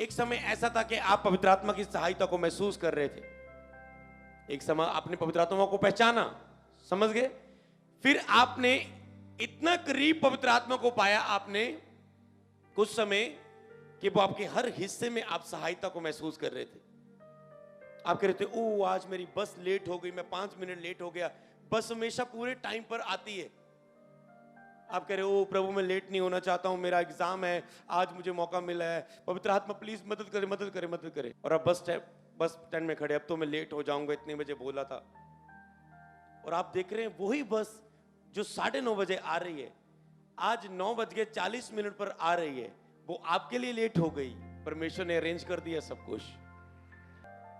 एक समय ऐसा था कि आप पवित्र आत्मा की सहायता को महसूस कर रहे थे। एक समय आपने पवित्र आत्मा को पहचाना, समझ गए, फिर आपने इतना करीब पवित्र आत्मा को पाया आपने कुछ समय कि वो आपके हर हिस्से में आप सहायता को महसूस कर रहे थे। आप कह रहे थे, ओ आज मेरी बस लेट हो गई, मैं 5 मिनट लेट हो गया। बस हमेशा पूरे टाइम पर आती है। आप कह रहे हो, प्रभु मैं लेट नहीं होना चाहता हूं, मेरा एग्जाम है, आज मुझे मौका मिला है, पवित्र आत्मा प्लीज मदद करे मदद करे मदद करे। और अब बस स्टैंड में खड़े, अब तो मैं लेट हो जाऊंगा, इतने बजे बोला था। और आप देख रहे हैं वही बस जो 9:30 बजे आ रही है, आज 9:40 पर आ रही है, वो आपके लिए लेट हो गई। परमेश्वर ने अरेंज कर दिया सब कुछ।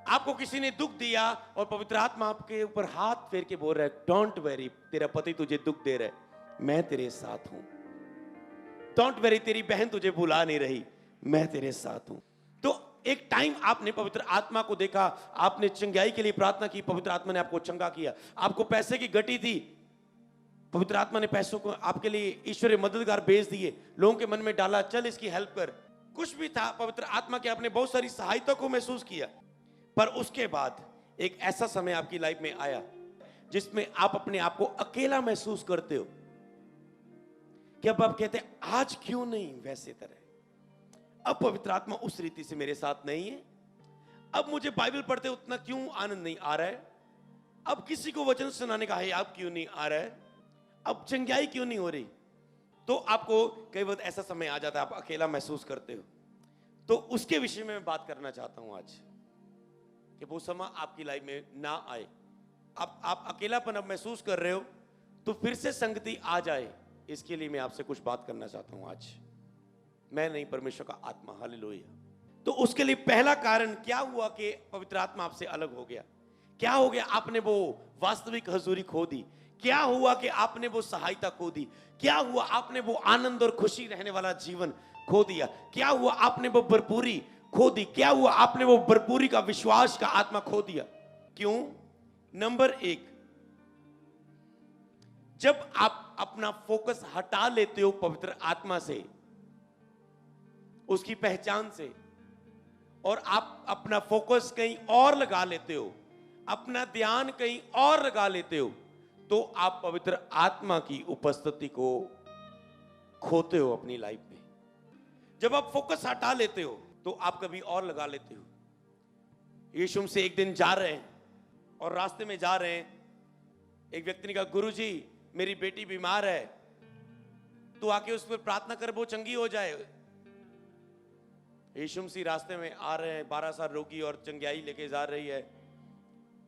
आपको किसी ने दुख दिया और पवित्र आत्मा आपके ऊपर हाथ फेर के बोल रहा है, डोंट वेरी, तेरा पति तुझे दुख दे रहा है, मैं तेरे साथ हूं। डोंट वेरी, तेरी बहन तुझे भुला नहीं रही, मैं तेरे साथ हूं। तो एक टाइम आपने पवित्र आत्मा को देखा, आपने चंगाई के लिए प्रार्थना की, पवित्र आत्मा ने आपको चंगा किया। आपको पैसे की गटी थी, पवित्र आत्मा ने पैसों को आपके लिए ईश्वरीय मददगार भेज दिए, लोगों के मन में डाला, चल इसकी हेल्प कर। कुछ भी था, पवित्र आत्मा के आपने बहुत सारी सहायता को महसूस किया। पर उसके बाद एक ऐसा समय आपकी लाइफ में आया जिसमें आप अपने आप को अकेला महसूस करते हो कि अब आप कहते हैं, आज क्यों नहीं वैसे तरह, अब पवित्र आत्मा उस रीति से मेरे साथ नहीं है, अब मुझे बाइबल पढ़ते उतना क्यों आनंद नहीं आ रहा है, अब किसी को वचन सुनाने का है आप क्यों नहीं आ रहा है, अब चंगाई क्यों नहीं हो रही। तो आपको कई बार ऐसा समय आ जाता है, आप अकेला महसूस करते हो। तो उसके विषय में मैं बात करना चाहता हूं आज, कि वो समय आपकी लाइफ में ना आए। आप अकेलापन अब महसूस कर रहे हो तो फिर से संगति आ जाए, इसके लिए मैं आपसे कुछ बात करना चाहता हूं आज। मैं नहीं, परमेश्वर का आत्मा, हालेलुया। तो उसके लिए पहला कारण क्या हुआ कि पवित्र आत्मा आपसे अलग हो गया? क्या हो गया? आपने वो वास्तविक हजूरी खो दी। क्या हुआ कि आपने वो सहायता खो दी? क्या हुआ? आपने वो आनंद और खुशी रहने वाला जीवन खो दिया। क्या हुआ? आपने वो भरपूरी खो दी। क्या हुआ? आपने वो भरपूरी का विश्वास का आत्मा खो दिया। क्यों? नंबर 1, जब आप अपना फोकस हटा लेते हो पवित्र आत्मा से, उसकी पहचान से, और आप अपना फोकस कहीं और लगा लेते हो, अपना ध्यान कहीं और लगा लेते हो, तो आप पवित्र आत्मा की उपस्थिति को खोते हो अपनी लाइफ में। जब आप फोकस हटा लेते हो तो आप कभी और लगा लेते हो। यीशु से एक दिन जा रहे हैं और रास्ते में जा रहे हैं, एक व्यक्ति ने कहा, गुरुजी मेरी बेटी बीमार है, तो आके उस पर प्रार्थना कर, वो चंगी हो जाए। यीशु मसीह रास्ते में आ रहे हैं, 12 साल रोगी और चंगाई लेके जा रही है,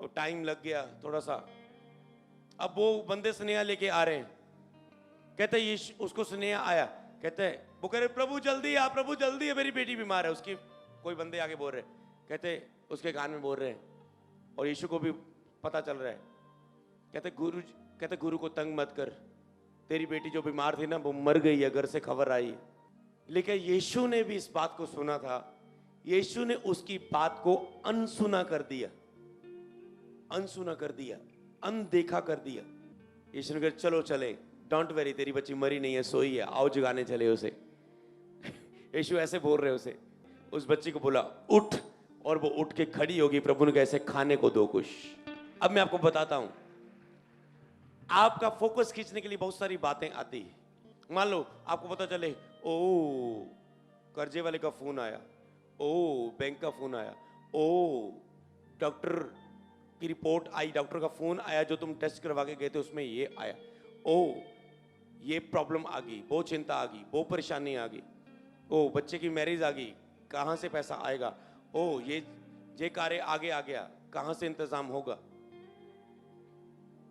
और टाइम लग गया थोड़ा सा। अब वो बंदे स्नेहा लेके आ रहे हैं, कहते यीशु, उसको स्नेहा आया, कहते हैं, वो कह रहे, प्रभु जल्दी आ, प्रभु जल्दी है, मेरी बेटी बीमार है। उसकी कोई बंदे आगे बोल रहे, कहते उसके कान में बोल रहे हैं, और यीशु को भी पता चल रहा है। कहते गुरु को तंग मत कर, तेरी बेटी जो बीमार थी ना वो मर गई है, घर से खबर आई। लेकिन यीशु ने भी इस बात को सुना था, यीशु ने उसकी बात को अनसुना कर दिया, अनसुना कर दिया, अनदेखा कर दिया। यीशु ने कहा, चलो चले, डोंट वेरी, तेरी बच्ची मरी नहीं है, सोई है, आओ जगाने चले उसे। यीशु ऐसे बोल रहे उसे, उस बच्ची को बोला उठ, और वो उठ के खड़ी होगी। प्रभु ने कैसे, खाने को दो कुछ। अब मैं आपको बताता हूं, आपका फोकस खींचने के लिए बहुत सारी बातें आती है। मान लो आपको पता चले, ओ कर्जे वाले का फोन आया, ओ बैंक का फोन आया, ओ डॉक्टर की रिपोर्ट आई, डॉक्टर का फोन आया, जो तुम टेस्ट करवा के गए थे उसमें ये आया, ओ ये प्रॉब्लम आ गई, वो चिंता आ गई, वो परेशानी आ गई, ओ बच्चे की मैरिज आ गई, कहां से पैसा आएगा, ओ ये कार्य आगे आ गया, कहां से इंतजाम होगा।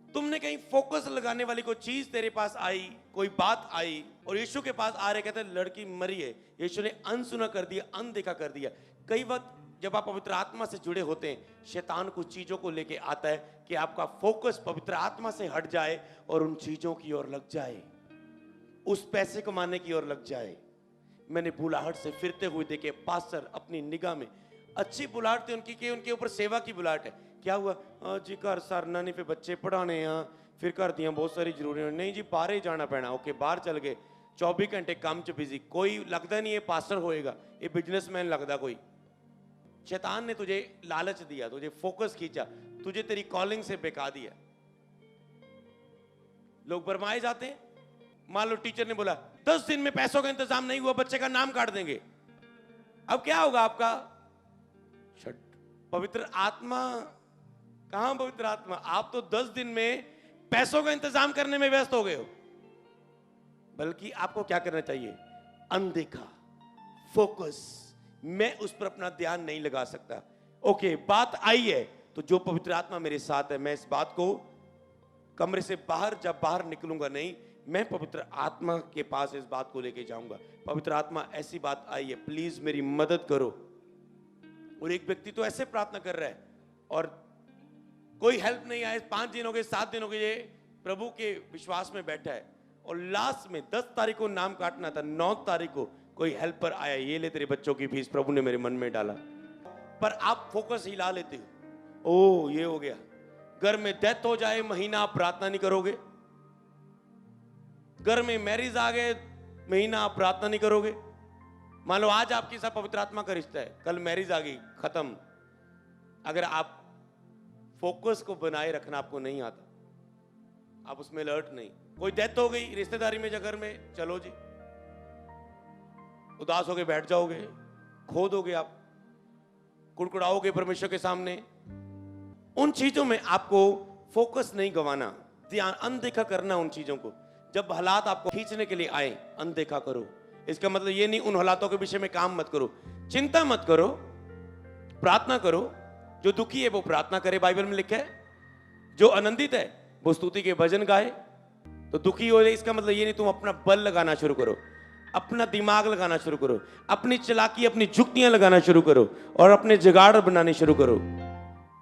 तुमने कहीं फोकस लगाने वाली कोई चीज तेरे पास आई, कोई बात आई, और यीशु के पास आ रहे, कहते लड़की मरी है, यीशु ने अनसुना कर दिया, अनदेखा कर दिया। कई वक्त जब आप पवित्र आत्मा से जुड़े होते हैं, शैतान कुछ चीजों को लेके आता है कि आपका फोकस पवित्र आत्मा से हट जाए और उन चीजों की ओर लग जाए, उस पैसे कमाने की ओर लग जाए। मैंने बुलाहट से फिरते हुए देखे पास्टर, अपनी निगाह में अच्छी बुलाहट थी उनकी, कि उनके ऊपर सेवा की बुलाहट है। क्या हुआ जी, घर सरनाने पे बच्चे पढ़ाने हैं, फिर घर दियां बहुत सारी जरूरी, नहीं जी बाहर ही जाना पैना। ओके, बाहर चल गए, 24 घंटे काम च बिजी, कोई लगता नहीं है पास्टर होएगा, ये बिजनेसमैन लगता कोई। शैतान ने तुझे लालच दिया, तुझे फोकस खींचा, तुझे तेरी कॉलिंग से बेका दिया। लोग भरमाए जाते हैं। मान लो टीचर ने बोला 10 दिन में पैसों का इंतजाम नहीं हुआ, बच्चे का नाम काट देंगे, अब क्या होगा आपका? पवित्र आत्मा कहां? पवित्र आत्मा, आप तो 10 दिन में पैसों का इंतजाम करने में व्यस्त हो गए हो। बल्कि आपको क्या करना चाहिए? अनदेखा, फोकस। मैं उस पर अपना ध्यान नहीं लगा सकता। ओके, बात आई है तो जो पवित्र आत्मा मेरे साथ है, मैं इस बात को कमरे से बाहर, जब बाहर निकलूंगा नहीं, मैं पवित्र आत्मा के पास इस बात को लेके जाऊंगा। पवित्र आत्मा ऐसी बात आई है, प्लीज मेरी मदद करो। और एक व्यक्ति तो ऐसे प्रार्थना कर रहा है और कोई हेल्प नहीं आए, 5 दिन हो गए, 7 दिन हो गए, ये प्रभु के विश्वास में बैठा है। और लास्ट में 10 तारीख को नाम काटना था, 9 तारीख को कोई हेल्पर आया, ये ले तेरे बच्चों की फीस, प्रभु ने मेरे मन में डाला। पर आप फोकस हिला लेते हो, ओ ये हो गया। घर में डेथ हो जाए, महीना आप प्रार्थना नहीं करोगे। घर में मैरिज आ गए, महीना आप प्रार्थना नहीं करोगे। मान लो आज आपके साथ पवित्र आत्मा का रिश्ता है, कल मैरिज आ गई, खत्म। अगर आप फोकस को बनाए रखना आपको नहीं आता, आप उसमें अलर्ट नहीं। कोई डेथ हो गई रिश्तेदारी में, जगह में, चलो जी उदास होके बैठ जाओगे, खो दोगे, आप कुड़कुड़ाओगे परमेश्वर के सामने। उन चीजों में आपको फोकस नहीं गंवाना, ध्यान अनदेखा करना उन चीजों को। जब हालात आपको खींचने के लिए आए, अनदेखा करो। इसका मतलब ये नहीं उन हालातों के विषय में काम मत करो, चिंता मत करो, प्रार्थना करो। जो दुखी है वो प्रार्थना करे, बाइबल में लिखा है। जो आनंदित है वो स्तुति के भजन गाए। तो दुखी हो जाए, इसका मतलब ये नहीं तुम अपना बल लगाना शुरू करो, अपना दिमाग लगाना शुरू करो, अपनी चालाकी, अपनी जुक्तियां लगाना शुरू करो और अपने जुगाड़ बनाने शुरू करो।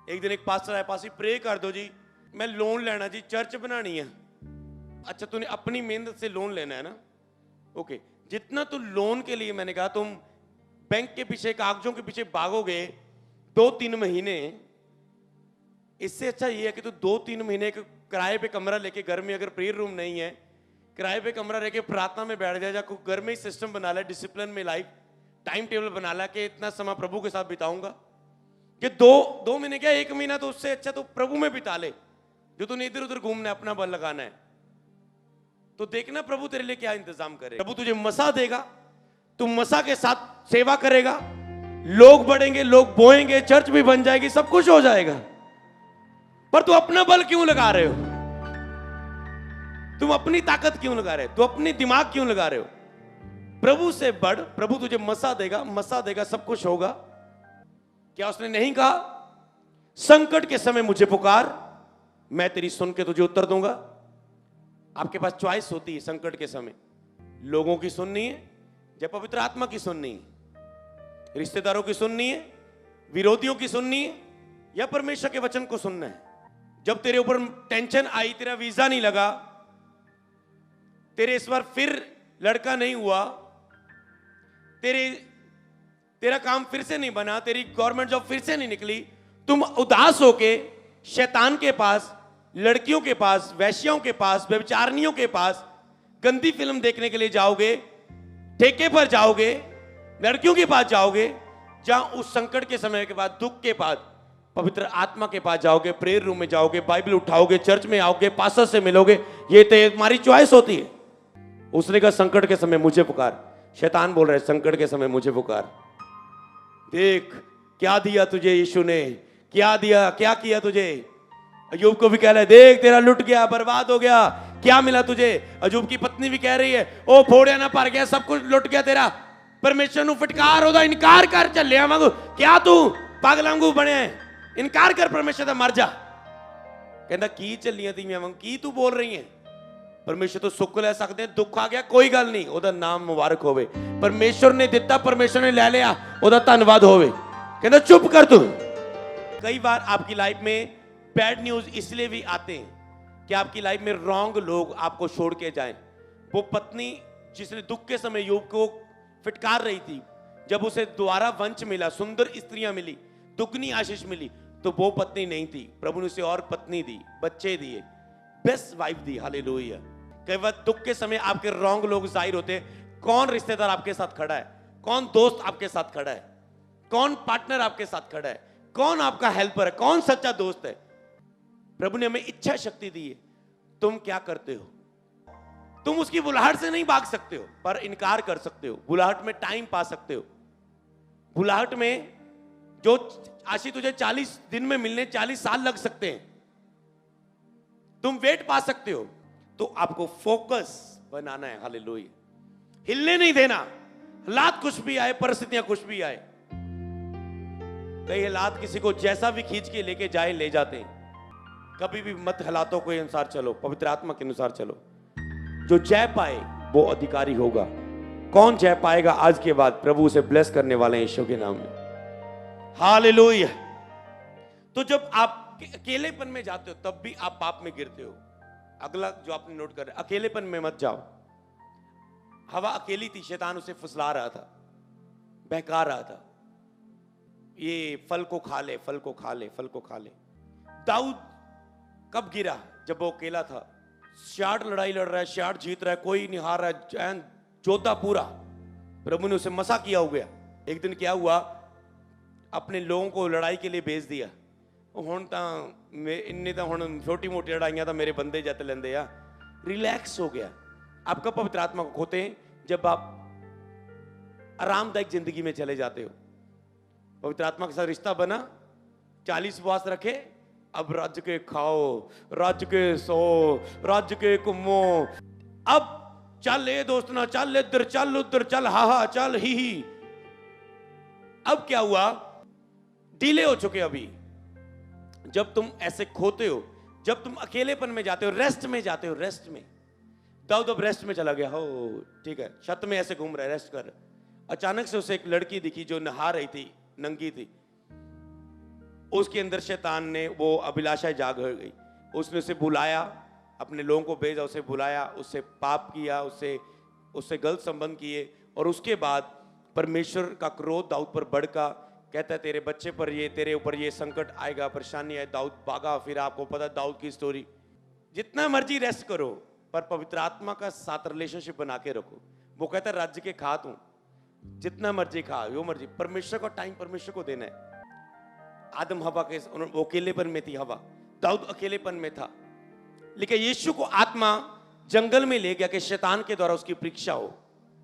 एक दिन एक पास्टर आया, पास ही प्रे कर दो जी, मैं लोन लेना जी, चर्च बनानी है। अच्छा, तूने अपनी मेहनत से लोन लेना है ना, ओके। जितना तू लोन के लिए, मैंने कहा तुम बैंक के पीछे, कागजों के पीछे भागोगे 2-3 महीने, इससे अच्छा ये है कि तू 2-3 महीने किराए पे कमरा लेके, घर में अगर प्रेयर रूम नहीं है, किराए पे कमरा लेके प्रार्थना में बैठ जाए, जा घर में ही सिस्टम बना ले, डिसिप्लिन में लाइफ टाइम टेबल बना ला कि इतना समय प्रभु के साथ बिताऊंगा। कि 2 महीने क्या, 1 महीना, तो उससे अच्छा तो प्रभु में बिता ले। जो तूने इधर उधर घूमना है, अपना बल लगाना है, तो देखना प्रभु तेरे लिए क्या इंतजाम करे। प्रभु तुझे मसा देगा, तू मसा के साथ सेवा करेगा, लोग बढ़ेंगे, लोग बोएंगे, चर्च भी बन जाएगी, सब कुछ हो जाएगा। पर तू अपना बल क्यों लगा रहे हो? तुम अपनी ताकत क्यों लगा रहे हो? तू अपनी दिमाग क्यों लगा रहे हो? प्रभु से बढ़, प्रभु तुझे मसा देगा, मसा देगा, सब कुछ होगा। क्या उसने नहीं कहा, संकट के समय मुझे पुकार, मैं तेरी सुन के तुझे उत्तर दूंगा? आपके पास चॉइस होती है संकट के समय, लोगों की सुननी है या पवित्र आत्मा की सुननी है, रिश्तेदारों की सुननी है, विरोधियों की सुननी है, या परमेश्वर के वचन को सुनना है। जब तेरे ऊपर टेंशन आई, तेरा वीजा नहीं लगा, तेरे इस बार फिर लड़का नहीं हुआ, तेरा काम फिर से नहीं बना, तेरी गवर्नमेंट जॉब फिर से नहीं निकली, तुम उदास होके शैतान के पास, लड़कियों के पास, वैश्याओं के पास, व्यभिचारिणियों के पास गंदी फिल्म देखने के लिए जाओगे, ठेके पर जाओगे, लड़कियों के पास जाओगे, जहां उस संकट के समय के बाद, दुख के बाद पवित्र आत्मा के पास जाओगे, प्रेयर रूम में जाओगे, बाइबल उठाओगे, चर्च में आओगे, पास्टर से मिलोगे। ये तुम्हारी चॉइस होती है। उसने कहा संकट के समय मुझे पुकार, शैतान बोल रहा है संकट के समय मुझे पुकार। देख क्या दिया तुझे यीशु ने, क्या दिया, क्या किया तुझे। अयूब को भी कह रहा है, देख तेरा लुट गया, बर्बाद हो गया, क्या मिला तुझे। अयूब की पत्नी भी कह रही है, ओ फोड़िया ना पर गया, सब कुछ लुट गया तेरा। परमेश्वर नु फटकार होदा, इनकार कर, चलिया वांगू, क्या तू पागल वांगू बने, इनकार कर परमेश्वर दा, मर जा। कहंदा की चलिया तीवियां वांगू, की तू बोल रही है। परमेश्वर तो सुख ले सकते हैं, दुख आ गया कोई गल नहीं, ओदा नाम मुबारक होवे। परमेश्वर ने दिता, परमेश्वर ने ले लिया, ओदा धन्यवाद होवे। कहंदा चुप कर तू। कई बार आपकी लाइफ में बैड न्यूज इसलिए भी आते हैं कि आपकी लाइफ में रॉन्ग लोग आपको छोड़ के जाएं। वो पत्नी जिसने दुख के समय यूब को फिटकार रही थी, जब उसे दोबारा वंश मिला, सुंदर स्त्रियां मिली, दुगनी आशीष मिली, तो वो पत्नी नहीं थी। प्रभु ने उसे और पत्नी दी, बच्चे दिए, बेस्ट वाइफ दी। हालेलुया। कई बार दुख के समय आपके रॉन्ग लोग जाहिर होते हैं। कौन रिश्तेदार आपके साथ खड़ा है, कौन दोस्त आपके साथ खड़ा है, कौन पार्टनर आपके साथ खड़ा है, कौन आपका हेल्पर है, कौन सच्चा दोस्त है। प्रभु ने हमें इच्छा शक्ति दी है। तुम क्या करते हो? तुम उसकी बुलाहट से नहीं भाग सकते हो, पर इनकार कर सकते हो। बुलाहट में टाइम पा सकते हो। बुलाहट में जो आशी तुझे 40 दिन में मिलने 40 साल लग सकते हैं, तुम वेट पा सकते हो। तो आपको फोकस बनाना है। हालेलुया। हिलने नहीं देना। हालात कुछ भी आए, परिस्थितियां कुछ भी आए। कई हालात किसी को जैसा भी खींच के लेके जाए ले जाते हैं। कभी भी मत हालातों के अनुसार चलो, पवित्र आत्मा के अनुसार चलो। जो जय पाए वो अधिकारी होगा। कौन जय पाएगा आज के बाद? प्रभु उसे ब्लेस करने वाले हैं यीशु के नाम में। हालेलुया। तो जब आप अकेलेपन में जाते हो तब भी आप पाप में गिरते हो। अगला जो आपने नोट कर, अकेलेपन में मत जाओ। हवा अकेली थी, शैतान उसे फुसला रहा था, बहका रहा था, ये फल को खा ले, फल को खा ले, फल को खा ले। दाऊद कब गिरा? जब वो अकेला था। 60 लड़ाई लड़ रहा है, 60 जीत रहा है, कोई नहीं हार रहा है, जोधा पूरा। प्रभु ने उसे मसा किया हो गया। एक दिन क्या हुआ, अपने लोगों को लड़ाई के लिए भेज दिया। हुण तां इन्ने तां हुण छोटी मोटी लड़ाइयां तां मेरे बंदे जित लेंदे आ। रिलैक्स हो गया। आप कब पवित्र आत्मा को खोते हैं? जब आप आरामदायक जिंदगी में चले जाते हो। पवित्र आत्मा के साथ रिश्ता बना, 40 उपवास रखे, अब रज के खाओ, रज के सो, रज के घूमो। अब चल ए दोस्त ना, चल इधर, चल उधर, चल हा चल ही। अब क्या हुआ? डिले हो चुके। अभी जब तुम ऐसे खोते हो, जब तुम अकेलेपन में जाते हो, रेस्ट में जाते हो, रेस्ट में। दाऊद अब रेस्ट में चला गया। हो ठीक है, छत में ऐसे घूम रहा है, रेस्ट कर। अचानक से उसे एक लड़की दिखी जो नहा रही थी, नंगी थी। उसके अंदर शैतान ने वो अभिलाषा जाग गई। उसने उसे बुलाया, अपने लोगों को भेजा, उसे बुलाया, उससे पाप किया, उससे गलत संबंध किए। और उसके बाद परमेश्वर का क्रोध दाऊद पर भड़का। कहता है तेरे बच्चे पर ये, तेरे ऊपर ये संकट आएगा, परेशानी आए। दाऊद भागा। फिर आपको पता है दाऊद की स्टोरी। जितना मर्जी रेस्ट करो, पर पवित्र आत्मा का साथ रिलेशनशिप बना के रखो। वो कहता है राज्य के खा तू, जितना मर्जी खा, जो मर्जी। परमेश्वर का टाइम परमेश्वर को देना है। आदम हवा के वो अकेलेपन में थी, हवा। दाऊद अकेलेपन में था, लेकिन यीशु को आत्मा जंगल में ले गया कि शैतान के द्वारा उसकी परीक्षा हो।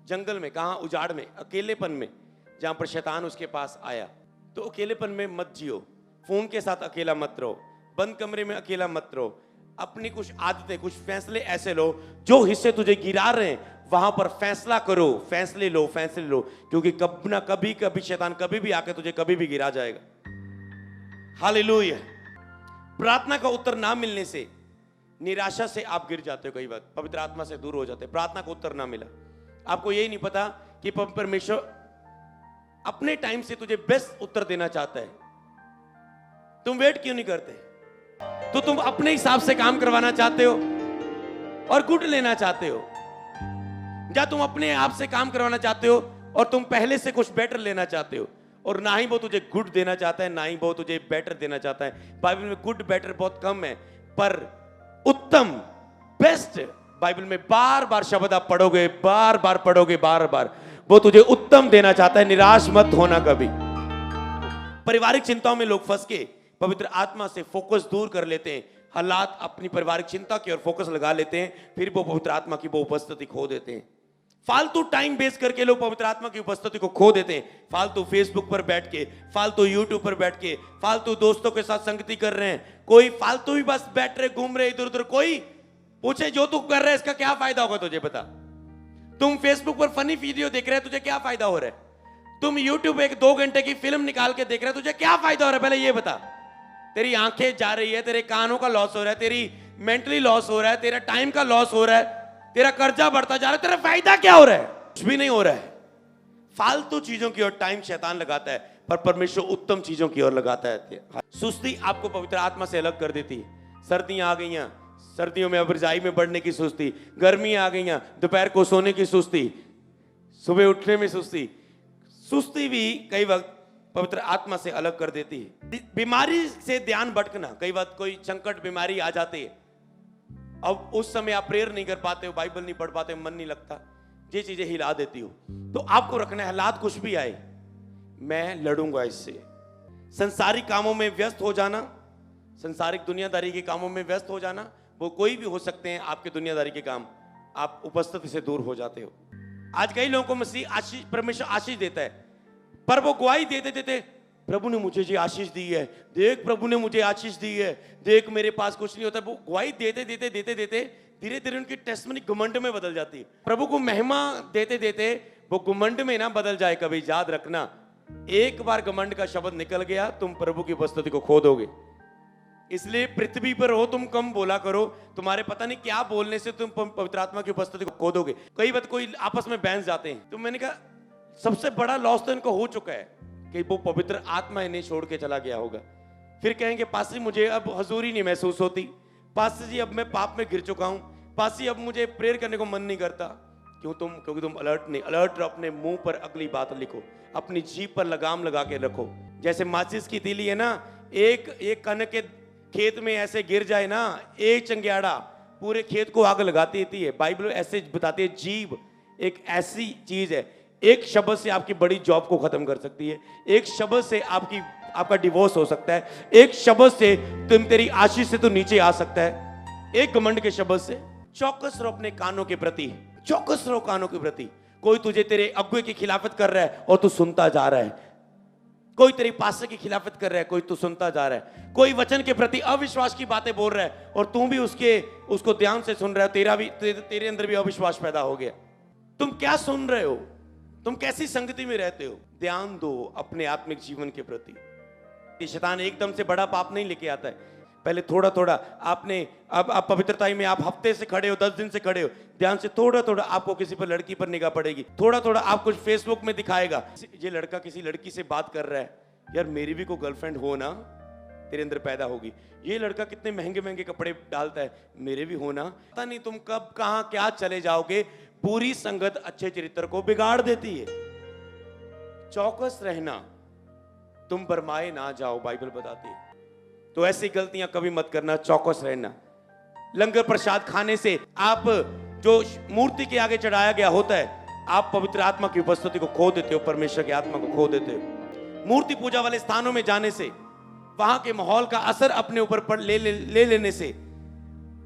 जंगल में, कहां? उजाड़ में, अकेलेपन में, जहां पर शैतान उसके पास आया। तो अकेलेपन में मत जियो। फोन के साथ अकेला मत रहो, बंद कमरे में अकेला मत रहो। अपनी कुछ आदतें, कुछ फैसले ऐसे लो, जो हिस्से तुझे गिरा रहे हैं वहां पर फैसला करो, फैसले लो, फैसले लो। क्योंकि कभी ना कभी शैतान कभी भी आके तुझे कभी भी गिरा जाएगा। हालेलुया। प्रार्थना का उत्तर ना मिलने से, निराशा से आप गिर जाते हो। कई बार पवित्र आत्मा से दूर हो जाते हैं। प्रार्थना का उत्तर ना मिला, आपको यही नहीं पता कि परमेश्वर अपने टाइम से तुझे बेस्ट उत्तर देना चाहता है। तुम वेट क्यों नहीं करते? तो तुम अपने हिसाब से काम करवाना चाहते हो और गुड लेना चाहते हो, या तुम अपने आप से काम करवाना चाहते हो और तुम पहले से कुछ बेटर लेना चाहते हो। और ना ही वो तुझे गुड देना चाहता है, ना ही वो तुझे बेटर देना चाहता है। बाइबल में गुड बेटर बहुत कम है, पर उत्तम, बेस्ट, बाइबल में बार बार शब्द आप पढ़ोगे, बार बार पढ़ोगे, बार बार वो तुझे उत्तम देना चाहता है। निराश मत होना कभी। पारिवारिक चिंताओं में लोग फंस के पवित्र आत्मा से फोकस दूर कर लेते हैं। हालात अपनी पारिवारिक चिंता की ओर फोकस लगा लेते हैं, फिर वो पवित्र आत्मा की वो उपस्थिति खो देते हैं। फालतू टाइम वेस्ट करके लोग पवित्र आत्मा की उपस्थिति को खो देते हैं। फालतू फेसबुक पर बैठ के, फालतू यूट्यूब पर बैठ के, फालतू दोस्तों के साथ संगति कर रहे हैं। कोई फालतू ही बस बैठ रहे, घूम रहे इधर उधर। कोई पूछे जो तू कर रहा है इसका क्या फायदा होगा तुझे बता। तुम फेसबुक पर फनी वीडियो देख रहे हैं, तुझे क्या फायदा हो रहा है? तुम यूट्यूब एक 2 घंटे की फिल्म निकाल के देख रहे हैं, तुझे क्या फायदा हो रहा है? पहले ये बता। तेरी आंखें जा रही है, तेरे कानों का लॉस हो रहा है, तेरी मेंटली लॉस हो रहा है, तेरा टाइम का लॉस हो रहा है, तेरा कर्जा बढ़ता जा रहा है, तेरा फायदा क्या हो रहा है? कुछ भी नहीं हो रहा है। फालतू चीजों की ओर टाइम शैतान लगाता है, पर परमेश्वर उत्तम चीजों की ओर लगाता है। सुस्ती आपको पवित्र आत्मा से अलग कर देती है। सर्दियां आ गई, सर्दियों में अब रजाई में बढ़ने की सुस्ती, गर्मी आ गई, दोपहर को सोने की सुस्ती, सुबह उठने में सुस्ती। सुस्ती भी कई वक्त पवित्र आत्मा से अलग कर देती है। बीमारी से ध्यान भटकना, कई बार कोई संकट बीमारी आ जाती है अब उस समय आप प्रेयर नहीं कर पाते हो, बाइबल नहीं पढ़ पाते, मन नहीं लगता, ये चीजें हिला देती हो, तो आपको रखना है हालात कुछ भी आए, मैं लड़ूंगा इससे। संसारिक कामों में व्यस्त हो जाना, संसारिक दुनियादारी के कामों में व्यस्त हो जाना, वो कोई भी हो सकते हैं आपके दुनियादारी के काम, आप उपस्थिति से दूर हो जाते हो। आज कई लोगों को मसीह आशीष, परमेश्वर आशीष देता है, पर वो गवाही देते देते प्रभु ने मुझे जी आशीष दी है, देख प्रभु ने मुझे आशीष दी है, देख मेरे पास कुछ नहीं होता। वो गवाही देते देते देते देते धीरे धीरे उनकी टेस्टमनी घमंड में बदल जाती है। प्रभु को महिमा देते देते वो घमंड में ना बदल जाए कभी। याद रखना, एक बार घमंड का शब्द निकल गया, तुम प्रभु की उपस्थिति को खो दोगे। इसलिए पृथ्वी पर हो तुम कम बोला करो, तुम्हारे पता नहीं क्या बोलने से तुम पवित्र आत्मा की उपस्थिति को खो दोगे। कई बार कोई आपस में बहस जाते हैं, तो मैंने कहा सबसे बड़ा लॉस तो इनको हो चुका है कि वो पवित्र आत्मा इन्हें छोड़ के चला गया होगा। फिर कहेंगे पास्टर मुझे अब हजूरी नहीं महसूस होती, पास्टर जी अब मैं पाप में गिर चुका हूं, पास्टर जी अब मुझे प्रेयर करने को मन नहीं करता। क्योंकि तुम अलर्ट नहीं। अलर्ट अपने मुंह पर अगली बात लिखो, अपनी जीभ पर लगाम लगा के रखो। जैसे माचिस की तीली है ना, एक कनक के खेत में ऐसे गिर जाए ना, एक चंग्याड़ा पूरे खेत को आग लगाती रहती है। बाइबल ऐसे बताती है, जीभ एक ऐसी चीज है, एक शब्द से आपकी बड़ी जॉब को खत्म कर सकती है, एक शब्द से आपका डिवोर्स हो सकता है, एक शब्द से तेरी आशीष से तो नीचे आ सकता है, एक घमंड के शब्द से। चौकस रहो अपने कानों के प्रति, चौकस रहो कानों के प्रति। कोई तुझे तेरे अगुए की खिलाफत कर रहा है और तू सुनता जा रहा है, कोई तेरी पास्टर की खिलाफत कर रहा है, कोई तू सुनता जा रहा है, कोई वचन के प्रति अविश्वास की बातें बोल रहा है और तू भी उसको ध्यान से सुन रहा है, तेरे अंदर भी अविश्वास पैदा हो गया। तुम क्या सुन रहे हो, तुम कैसी संगति में रहते हो? ध्यान दो अपने आत्मिक जीवन के प्रति। शैतान एकदम से बड़ा पाप नहीं लेके आता है, पहले थोड़ा थोड़ा आपने, अब आप पवित्रताई में आप हफ्ते से खड़े हो, 10 दिन से खड़े हो, ध्यान से थोड़ा थोड़ा आपको किसी पर लड़की पर निगाह पड़ेगी, थोड़ा थोड़ा आप कुछ फेसबुक में दिखाएगा, ये लड़का किसी लड़की से बात कर रहा है, यार मेरी भी कोई गर्लफ्रेंड हो ना, तेरे अंदर पैदा होगी। ये लड़का कितने महंगे महंगे कपड़े डालता है, मेरे भी होना। पता नहीं तुम कब कहां क्या चले जाओगे। पूरी संगत अच्छे चरित्र को बिगाड़ देती है। चौकस रहना, तुम बरमाए ना जाओ, बाइबल बताती है। तो ऐसी गलतियां कभी मत करना, चौकस रहना। लंगर प्रसाद खाने से आप जो मूर्ति के आगे चढ़ाया गया होता है, आप पवित्र आत्मा की उपस्थिति को खो देते हो, परमेश्वर की आत्मा को खो देते हो। मूर्ति पूजा वाले स्थानों में जाने से, वहां के माहौल का असर अपने ऊपर ले लेने से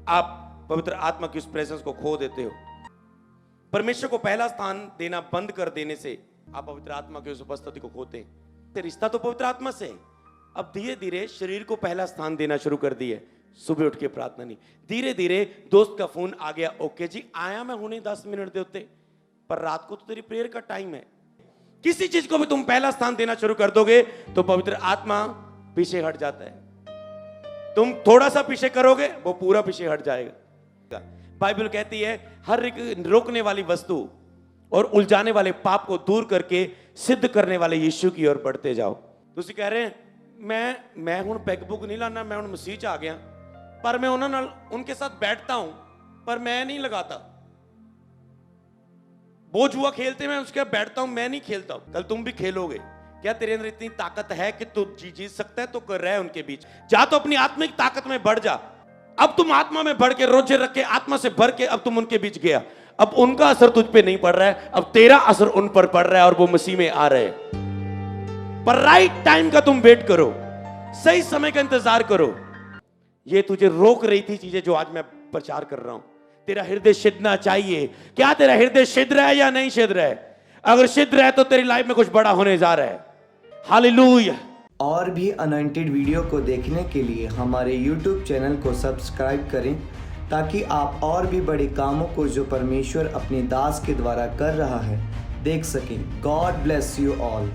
आप पवित्र आत्मा की उस प्रेजेंस को खो देते हो। परमेश्वर को पहला स्थान देना बंद कर देने से आप पवित्र आत्मा की उस उपस्थिति को खोते हैं। रिश्ता तो पवित्र आत्मा से है। अब धीरे धीरे शरीर को पहला स्थान देना शुरू कर दिए। सुबह उठ के प्रार्थना नहीं, धीरे धीरे दोस्त का फोन आ गया, ओके जी आया मैं हुणे 10 मिनट देते, पर रात को तो तेरी प्रेयर का टाइम है। किसी चीज को भी तुम पहला स्थान देना शुरू कर दोगे तो पवित्र आत्मा पीछे हट जाता है। तुम थोड़ा सा पीछे करोगे, वो पूरा पीछे हट जाएगा। बाइबल कहती है हर एक रोकने वाली वस्तु और उलझाने वाले पाप को दूर करके सिद्ध करने वाले यीशु की ओर बढ़ते जाओ। तुसी कह रहे हैं मैं हुण पैग बुक नहीं लाना, मैं हुण मसीह च आ गया, पर मैं उनके साथ बैठता हूं, पर मैं नहीं लगाता। वो जुआ खेलते मैं उसके बैठता हूं, मैं नहीं खेलता हूं। कल तुम भी खेलोगे। क्या तेरे अंदर इतनी ताकत है कि तू जीत सकता है? तो कर रहा है उनके बीच जा, तो अपनी आत्मिक ताकत में बढ़ जा। अब तुम आत्मा में बढ़ के रोजे रख के आत्मा से भर के अब तुम उनके बीच गया। अब उनका असर तुझ पे नहीं पड़ रहा है, अब तेरा असर उन पर पड़ रहा है और वो मसीह में आ रहे हैं। पर राइट टाइम का तुम वेट करो, सही समय का इंतजार करो। ये तुझे रोक रही थी चीजें जो आज मैं प्रचार कर रहा हूं। तेरा हृदय सिद्धना चाहिए। क्या तेरा हृदय सिद्ध रहा है या नहीं सिद्ध रहा है? अगर सिद्ध रहा है तो तेरी लाइफ में कुछ बड़ा होने जा रहा है। हालेलुया। और भी अनॉइंटेड वीडियो को देखने के लिए हमारे YouTube चैनल को सब्सक्राइब करें, ताकि आप और भी बड़े कामों को जो परमेश्वर अपने दास के द्वारा कर रहा है देख सकें। God bless you all.